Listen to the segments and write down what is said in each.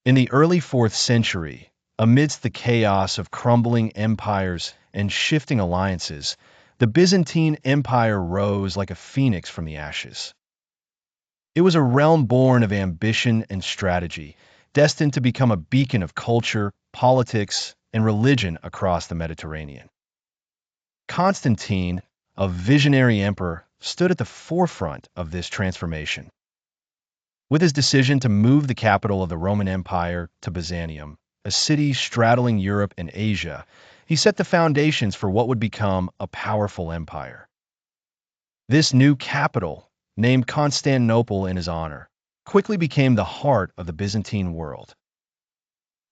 In the early 4th century, amidst the chaos of crumbling empires and shifting alliances, the Byzantine Empire rose like a phoenix from the ashes. It was a realm born of ambition and strategy, destined to become a beacon of culture, politics, and religion across the Mediterranean. Constantine, a visionary emperor, stood at the forefront of this transformation. With his decision to move the capital of the Roman Empire to Byzantium, a city straddling Europe and Asia, he set the foundations for what would become a powerful empire. This new capital, named Constantinople in his honor, quickly became the heart of the Byzantine world.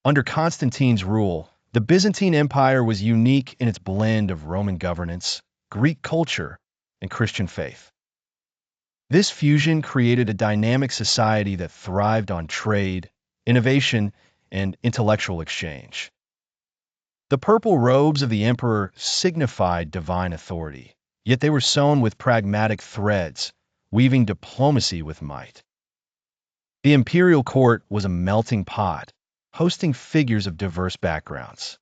Under Constantine's rule, the Byzantine Empire was unique in its blend of Roman governance, Greek culture, and Christian faith. This fusion created a dynamic society that thrived on trade, innovation, and intellectual exchange. The purple robes of the emperor signified divine authority, yet they were sewn with pragmatic threads, weaving diplomacy with might. The imperial court was a melting pot, hosting figures of diverse backgrounds.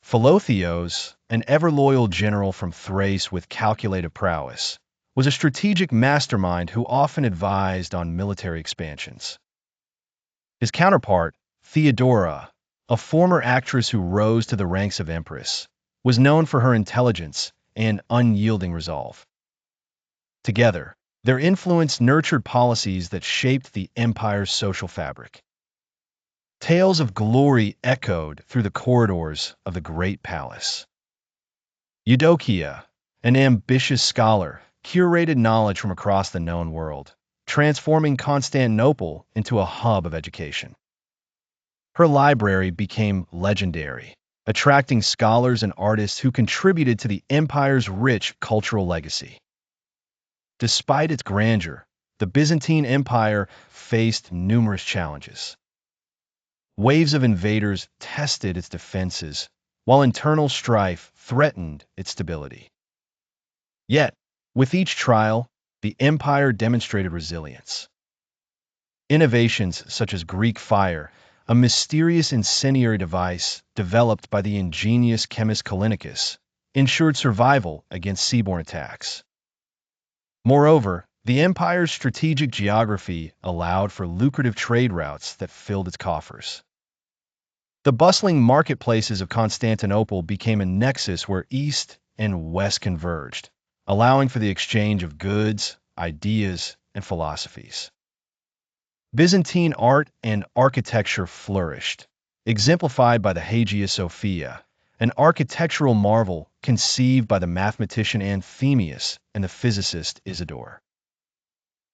Philotheos, an ever-loyal general from Thrace with calculated prowess, was a strategic mastermind who often advised on military expansions. His counterpart, Theodora, a former actress who rose to the ranks of empress, was known for her intelligence and unyielding resolve. Together, their influence nurtured policies that shaped the empire's social fabric. Tales of glory echoed through the corridors of the great palace. Eudokia, an ambitious scholar, curated knowledge from across the known world, transforming Constantinople into a hub of education. Her library became legendary, attracting scholars and artists who contributed to the empire's rich cultural legacy. Despite its grandeur, the Byzantine Empire faced numerous challenges. Waves of invaders tested its defenses, while internal strife threatened its stability. Yet, with each trial, the empire demonstrated resilience. Innovations such as Greek fire, a mysterious incendiary device developed by the ingenious chemist Callinicus, ensured survival against seaborne attacks. Moreover, the empire's strategic geography allowed for lucrative trade routes that filled its coffers. The bustling marketplaces of Constantinople became a nexus where East and West converged, allowing for the exchange of goods, ideas, and philosophies. Byzantine art and architecture flourished, exemplified by the Hagia Sophia, an architectural marvel conceived by the mathematician Anthemius and the physicist Isidore.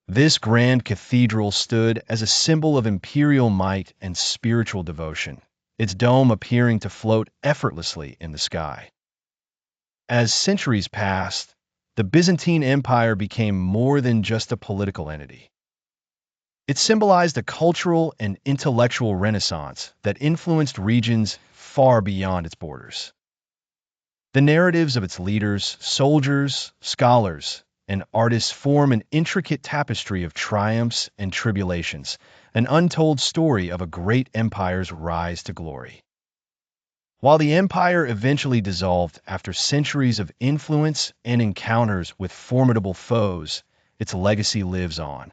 This grand cathedral stood as a symbol of imperial might and spiritual devotion, its dome appearing to float effortlessly in the sky. As centuries passed, the Byzantine Empire became more than just a political entity. It symbolized a cultural and intellectual renaissance that influenced regions far beyond its borders. The narratives of its leaders, soldiers, scholars, and artists form an intricate tapestry of triumphs and tribulations, an untold story of a great empire's rise to glory. While the empire eventually dissolved after centuries of influence and encounters with formidable foes, its legacy lives on.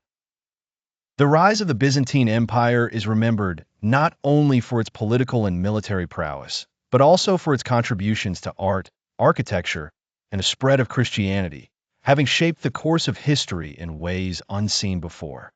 The rise of the Byzantine Empire is remembered not only for its political and military prowess, but also for its contributions to art, architecture, and the spread of Christianity, having shaped the course of history in ways unseen before.